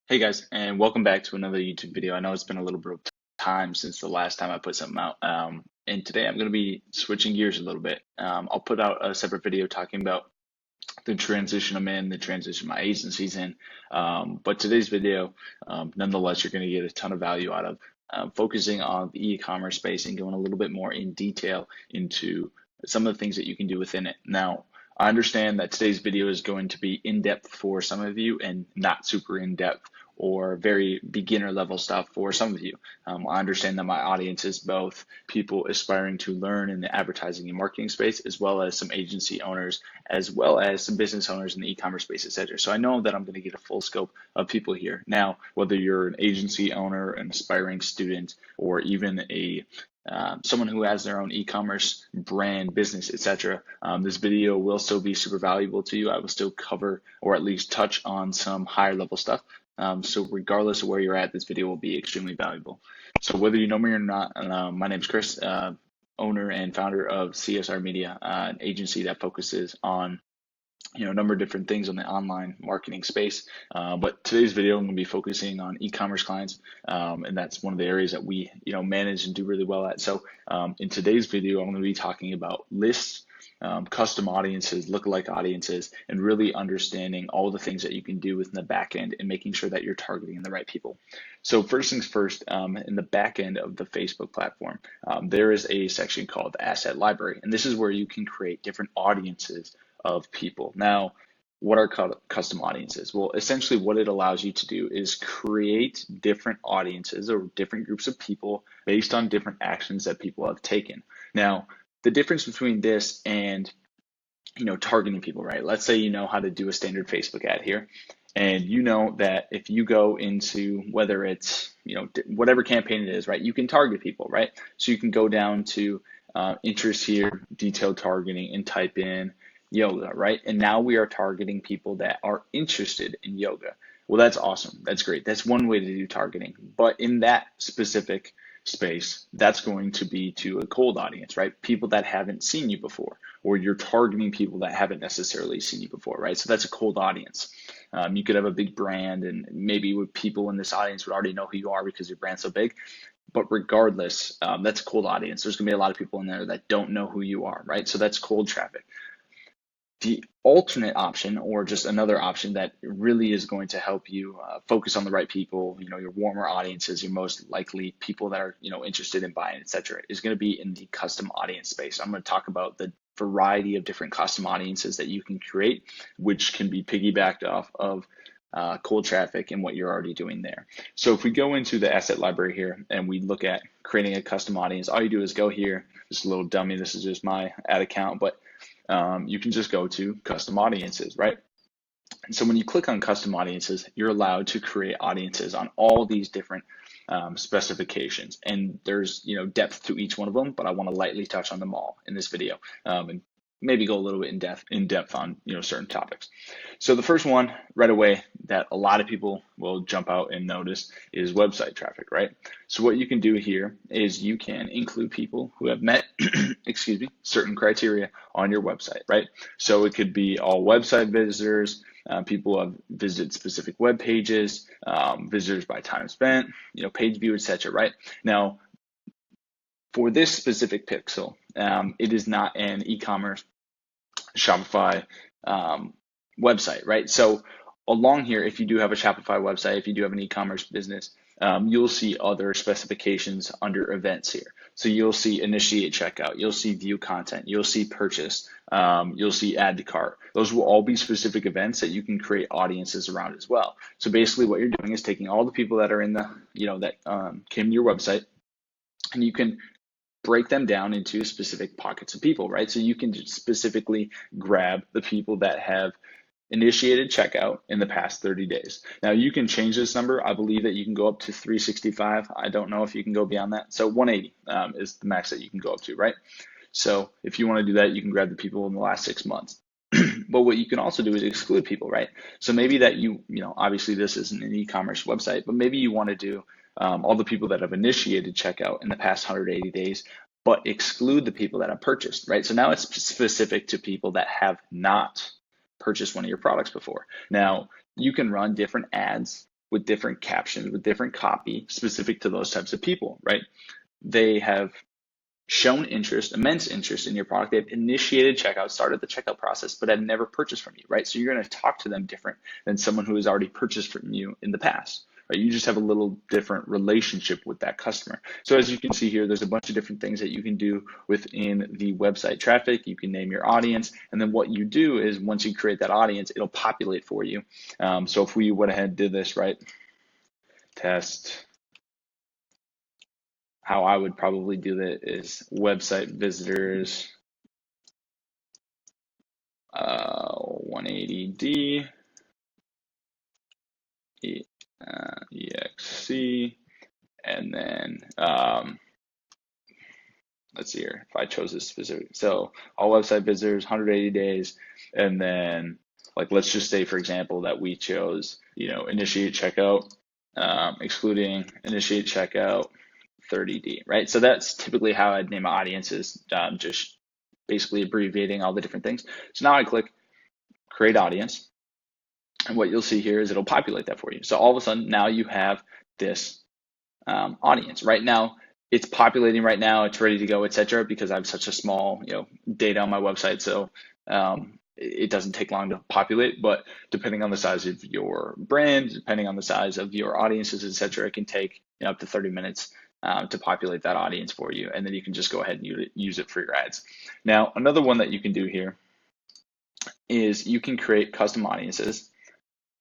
Hey guys, and welcome back to another YouTube video. I know it's been a little bit of time since the last time I put something out. And today I'm going to be switching gears a little bit. I'll put out a separate video talking about the transition I'm in, the transition my agency's in. But today's video, nonetheless, you're going to get a ton of value out of focusing on the e-commerce space and going a little bit more in detail into some of the things that you can do within it. Now, I understand that today's video is going to be in-depth for some of you and not super in-depth or very beginner level stuff for some of you. I understand that my audience is both people aspiring to learn in the advertising and marketing space, as well as some agency owners, as well as some business owners in the e-commerce space, etc. So I know that I'm going to get a full scope of people here. Now, whether you're an agency owner, an aspiring student, or even a someone who has their own e-commerce brand, business, etc. This video will still be super valuable to you. I will still cover or at least touch on some higher level stuff. So regardless of where you're at, this video will be extremely valuable. So whether you know me or not, my name is Chris, owner and founder of CSR Media, an agency that focuses on a number of different things on the online marketing space. But today's video, I'm going to be focusing on e-commerce clients, and that's one of the areas that we manage and do really well at. So in today's video, I'm going to be talking about lists, custom audiences, lookalike audiences, and really understanding all the things that you can do within the back end and making sure that you're targeting the right people. So first things first, in the back end of the Facebook platform, there is a section called the Asset Library, and this is where you can create different audiences of people. Now, what are custom audiences? Well, essentially what it allows you to do is create different audiences or different groups of people based on different actions that people have taken. Now, the difference between this and targeting people, right? Let's say you know how to do a standard Facebook ad here, and you know that if you go into whether it's whatever campaign it is, right, you can target people, right? So you can go down to interest here, detailed targeting, and type in yoga, right? And now we are targeting people that are interested in yoga. Well, that's awesome. That's great. That's one way to do targeting. But in that specific space, that's going to be to a cold audience, right? People that haven't seen you before, or you're targeting people that haven't necessarily seen you before, right? So that's a cold audience. You could have a big brand, and maybe people in this audience would already know who you are because your brand's so big. But regardless, that's a cold audience. There's going to be a lot of people in there that don't know who you are, right? So that's cold traffic. The alternate option, or just another option that really is going to help you focus on the right people, your warmer audiences, your most likely people that are interested in buying, etc., is going to be in the custom audience space. I'm going to talk about the variety of different custom audiences that you can create, which can be piggybacked off of cold traffic and what you're already doing there. So if we go into the asset library here and we look at creating a custom audience, all you do is go here. Just a little dummy. This is just my ad account, but you can just go to custom audiences, right? And so when you click on custom audiences, you're allowed to create audiences on all these different specifications. And there's depth to each one of them, but I want to lightly touch on them all in this video, and maybe go a little bit in depth on certain topics. So the first one right away that a lot of people will jump out and notice is website traffic, right? So what you can do here is you can include people who have met excuse me, certain criteria on your website, right? So it could be all website visitors, people who have visited specific web pages, visitors by time spent, page view, etc., right? Now, for this specific pixel, it is not an e-commerce Shopify website, right? So along here, if you do have a Shopify website, if you do have an e-commerce business, you'll see other specifications under events here. So you'll see initiate checkout, you'll see view content, you'll see purchase, you'll see add to cart. Those will all be specific events that you can create audiences around as well. So basically what you're doing is taking all the people that are in the, that came to your website, and you can break them down into specific pockets of people, right? So you can just specifically grab the people that have initiated checkout in the past 30 days. Now you can change this number. I believe that you can go up to 365. I don't know if you can go beyond that. So 180 is the max that you can go up to, right? So if you want to do that, you can grab the people in the last 6 months. But what you can also do is exclude people, right? So maybe that obviously this isn't an e-commerce website, but maybe you want to do all the people that have initiated checkout in the past 180 days, but exclude the people that have purchased, right? So now it's specific to people that have not purchased one of your products before. Now, you can run different ads with different captions, with different copy specific to those types of people, right? They have shown interest, immense interest in your product. They've initiated checkout, started the checkout process, but have never purchased from you, right? So you're going to talk to them different than someone who has already purchased from you in the past, right? You just have a little different relationship with that customer. So as you can see here, there's a bunch of different things that you can do within the website traffic. You can name your audience, and then what you do is once you create that audience, it'll populate for you. So if we went ahead and did this, right? Test. How I would probably do that is website visitors 180D EXC, and then let's see here if I chose this specific. So all website visitors 180 days, and then like let's just say for example that we chose initiate checkout excluding initiate checkout 30D, right? So that's typically how I'd name my audiences, just basically abbreviating all the different things. So now I click create audience, and what you'll see here is it'll populate that for you. So all of a sudden now you have this audience. Right now it's populating right now, it's ready to go, etc. because I have such a small data on my website. So it doesn't take long to populate, but depending on the size of your brand, depending on the size of your audiences, etc., it can take up to 30 minutes to populate that audience for you, and then you can just go ahead and use it for your ads. Now, another one that you can do here is you can create custom audiences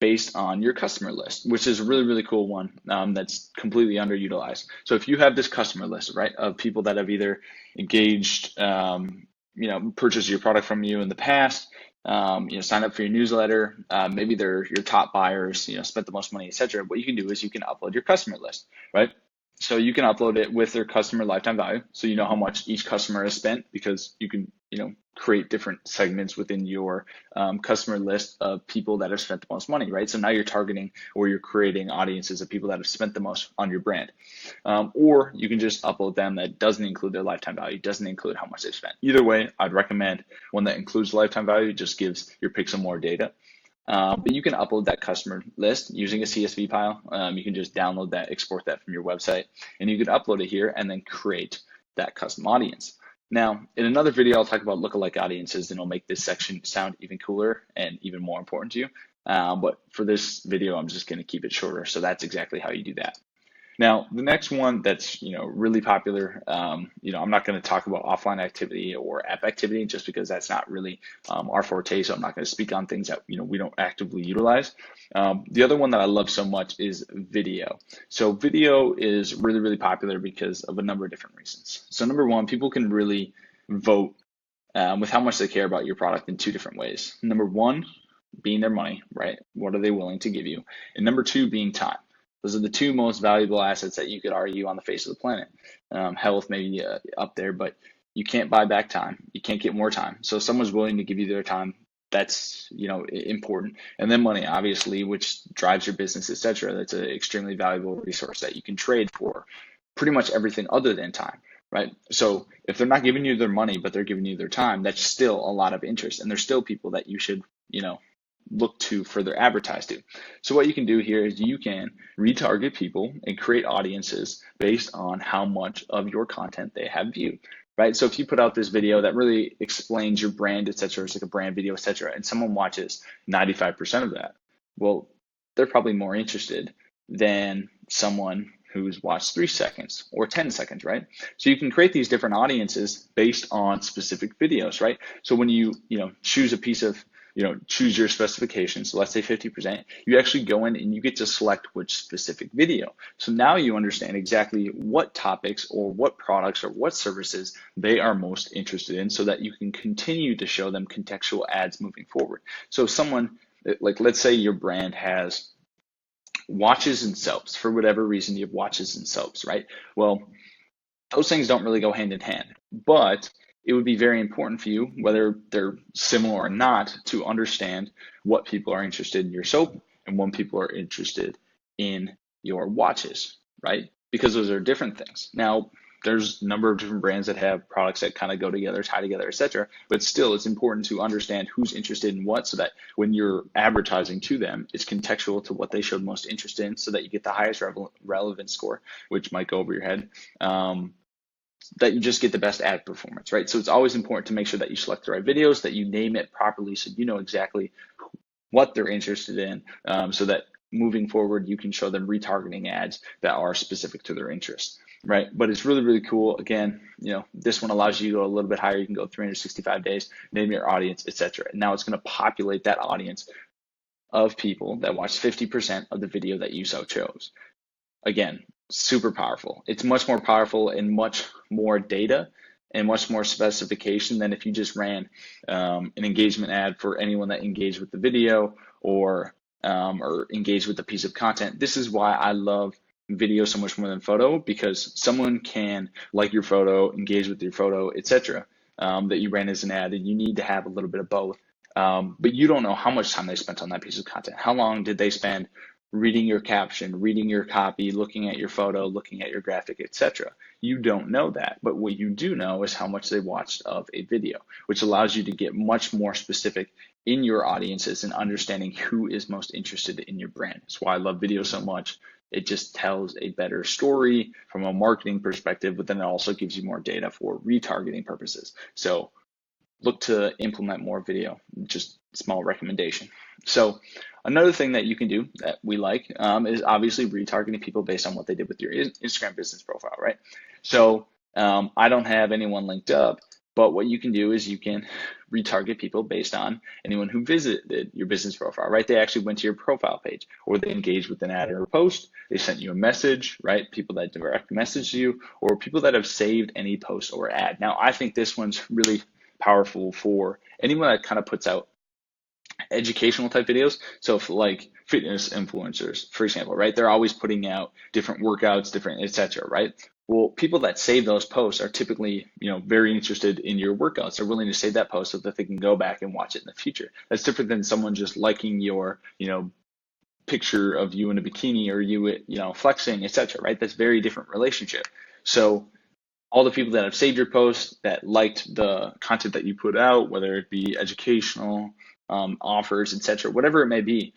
based on your customer list, which is a really, really cool one that's completely underutilized. So if you have this customer list, right, of people that have either engaged, purchased your product from you in the past, sign up for your newsletter, maybe they're your top buyers, spent the most money, etc. What you can do is you can upload your customer list, right? So you can upload it with their customer lifetime value. So you know how much each customer has spent, because you can, create different segments within your customer list of people that have spent the most money, right? So now you're targeting or you're creating audiences of people that have spent the most on your brand. Or you can just upload them that doesn't include their lifetime value, doesn't include how much they've spent. Either way, I'd recommend one that includes lifetime value, just gives your pixel more data. But you can upload that customer list using a CSV file. You can just download that, export that from your website, and you can upload it here and then create that custom audience. Now, in another video, I'll talk about lookalike audiences, and it'll make this section sound even cooler and even more important to you. But for this video, I'm just going to keep it shorter. So that's exactly how you do that. Now, the next one that's really popular, I'm not going to talk about offline activity or app activity just because that's not really our forte. So I'm not going to speak on things that we don't actively utilize. The other one that I love so much is video. So video is really, really popular because of a number of different reasons. So number one, people can really vote with how much they care about your product in two different ways. Number one, being their money, right? What are they willing to give you? And number two, being time. Those are the two most valuable assets that you could argue on the face of the planet. Health maybe up there, but you can't buy back time. You can't get more time. So if someone's willing to give you their time, that's important. And then money, obviously, which drives your business, etc. That's an extremely valuable resource that you can trade for pretty much everything other than time, right? So if they're not giving you their money, but they're giving you their time, that's still a lot of interest. And there's still people that you should, look to further advertise to. So what you can do here is you can retarget people and create audiences based on how much of your content they have viewed, right? So if you put out this video that really explains your brand, etc., it's like a brand video, etc., and someone watches 95% of that, well, they're probably more interested than someone who's watched 3 seconds or 10 seconds, right? So you can create these different audiences based on specific videos, right? So when you choose a piece of choose your specifications. So let's say 50%, you actually go in and you get to select which specific video. So now you understand exactly what topics or what products or what services they are most interested in, so that you can continue to show them contextual ads moving forward. So if someone, like let's say your brand has watches and soaps, for whatever reason you have watches and soaps, right? Well, those things don't really go hand in hand, but it would be very important for you, whether they're similar or not, to understand what people are interested in your soap and when people are interested in your watches, right? Because those are different things. Now, there's a number of different brands that have products that kind of go together, tie together, etc. But still, it's important to understand who's interested in what, so that when you're advertising to them, it's contextual to what they showed most interest in, so that you get the highest relevance score, which might go over your head. That you just get the best ad performance, right? So it's always important to make sure that you select the right videos, that you name it properly, so you know exactly what they're interested in, so that moving forward, you can show them retargeting ads that are specific to their interests, right? But it's really, really cool. Again, this one allows you to go a little bit higher. You can go 365 days, name your audience, etc. And now it's going to populate that audience of people that watch 50% of the video that you so chose. Again, super powerful. It's much more powerful and much more data and much more specification than if you just ran an engagement ad for anyone that engaged with the video or engaged with a piece of content. This is why I love video so much more than photo, because someone can like your photo, engage with your photo, etc. That you ran as an ad, and you need to have a little bit of both. But you don't know how much time they spent on that piece of content. How long did they spend reading your caption, reading your copy, looking at your photo, looking at your graphic, etc. You don't know that, but what you do know is how much they watched of a video, which allows you to get much more specific in your audiences and understanding who is most interested in your brand. That's why I love video so much. It just tells a better story from a marketing perspective, but then it also gives you more data for retargeting purposes. So look to implement more video, just small recommendation. So another thing that you can do that we like is obviously retargeting people based on what they did with your Instagram business profile, right? So I don't have anyone linked up, but what you can do is you can retarget people based on anyone who visited your business profile, right? They actually went to your profile page, or they engaged with an ad or a post, they sent you a message, right? People that direct message you, or people that have saved any post or ad. Now, I think this one's really powerful for anyone that kind of puts out educational type videos. So if like fitness influencers, for example, right? They're always putting out different workouts, different, etc., right? Well, people that save those posts are typically, very interested in your workouts. They're willing to save that post so that they can go back and watch it in the future. That's different than someone just liking your, picture of you in a bikini or you, flexing, etc., right? That's a very different relationship. So all the people that have saved your post, that liked the content that you put out, whether it be educational, offers, etc., whatever it may be,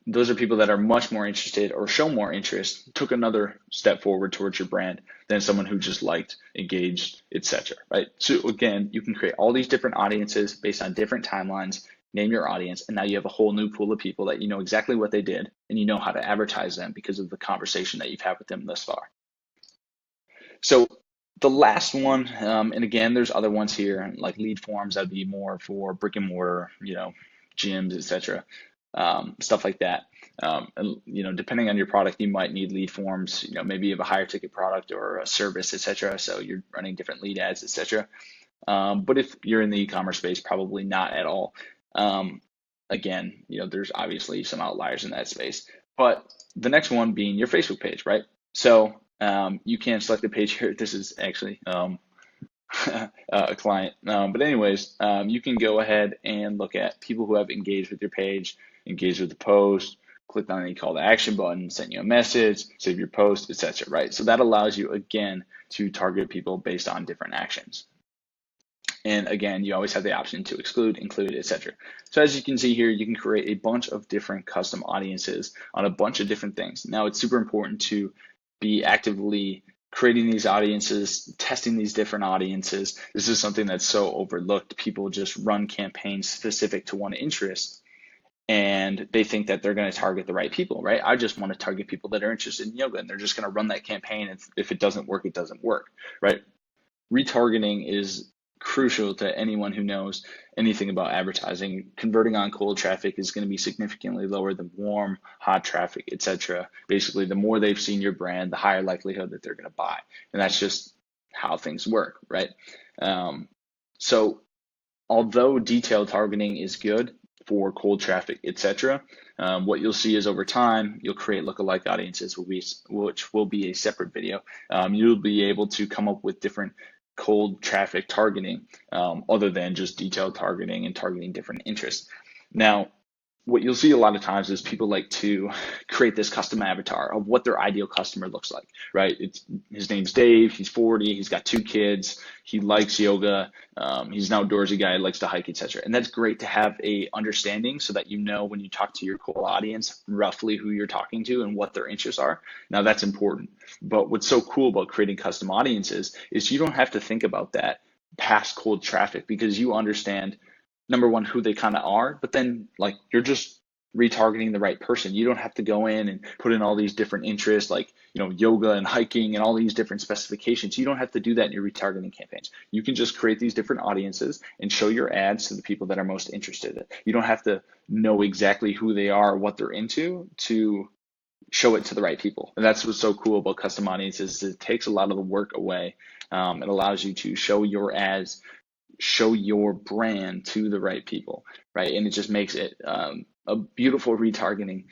those are people that are much more interested or show more interest, took another step forward towards your brand than someone who just liked, engaged, etc., right? So again, you can create all these different audiences based on different timelines, name your audience, and now you have a whole new pool of people that you know exactly what they did and you know how to advertise them because of the conversation that you've had with them thus far. So the last one, and again, there's other ones here, like lead forms, that'd be more for brick and mortar, gyms, etc., stuff like that. And, depending on your product, you might need lead forms. Maybe you have a higher ticket product or a service, etc. So you're running different lead ads, etc. But if you're in the e-commerce space, probably not at all. Again, there's obviously some outliers in that space. But the next one being your Facebook page, right? So you can select a page here. This is actually a client. But anyways, you can go ahead and look at people who have engaged with your page, engaged with the post, clicked on any call to action button, sent you a message, save your post, etc., right? So that allows you, again, to target people based on different actions. And again, you always have the option to exclude, include, etc. So as you can see here, you can create a bunch of different custom audiences on a bunch of different things. Now, it's super important to be actively creating these audiences, testing these different audiences. This is something that's so overlooked. People just run campaigns specific to one interest, and they think that they're going to target the right people, right? I just want to target people that are interested in yoga, and they're just going to run that campaign. If it doesn't work, it doesn't work, right? Retargeting is crucial to anyone who knows anything about advertising. Converting on cold traffic is going to be significantly lower than warm, hot traffic, etc. Basically, the more they've seen your brand, the higher likelihood that they're going to buy. And that's just how things work, right? So although detailed targeting is good for cold traffic, etc., what you'll see is over time, you'll create lookalike audiences, which will be a separate video. You'll be able to come up with different cold traffic targeting other than just detailed targeting and targeting different interests. Now, what you'll see a lot of times is people like to create this custom avatar of what their ideal customer looks like, right? His name's Dave. He's 40. He's got 2 kids. He likes yoga. He's an outdoorsy guy, likes to hike, etc. And that's great to have a understanding so that you know when you talk to your cold audience roughly who you're talking to and what their interests are. Now that's important. But what's so cool about creating custom audiences is you don't have to think about that past cold traffic because you understand number one, who they kind of are, but then like you're just retargeting the right person. You don't have to go in and put in all these different interests like, yoga and hiking and all these different specifications. You don't have to do that in your retargeting campaigns. You can just create these different audiences and show your ads to the people that are most interested. You don't have to know exactly who they are, what they're into to show it to the right people. And that's what's so cool about custom audiences. It takes a lot of the work away. It allows you to show your ads, show your brand to the right people, right? And it just makes it a beautiful retargeting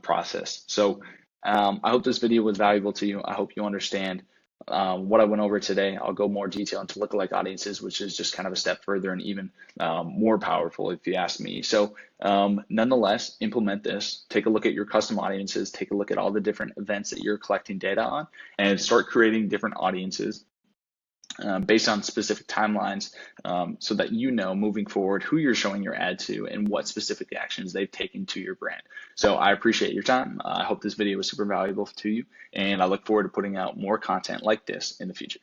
process. So I hope this video was valuable to you. I hope you understand what I went over today. I'll go more detail into lookalike audiences, which is just kind of a step further and even more powerful if you ask me. So nonetheless, implement this. Take a look at your custom audiences. Take a look at all the different events that you're collecting data on and start creating different audiences based on specific timelines so that you know moving forward who you're showing your ad to and what specific actions they've taken to your brand. So I appreciate your time. I hope this video was super valuable to you, and I look forward to putting out more content like this in the future.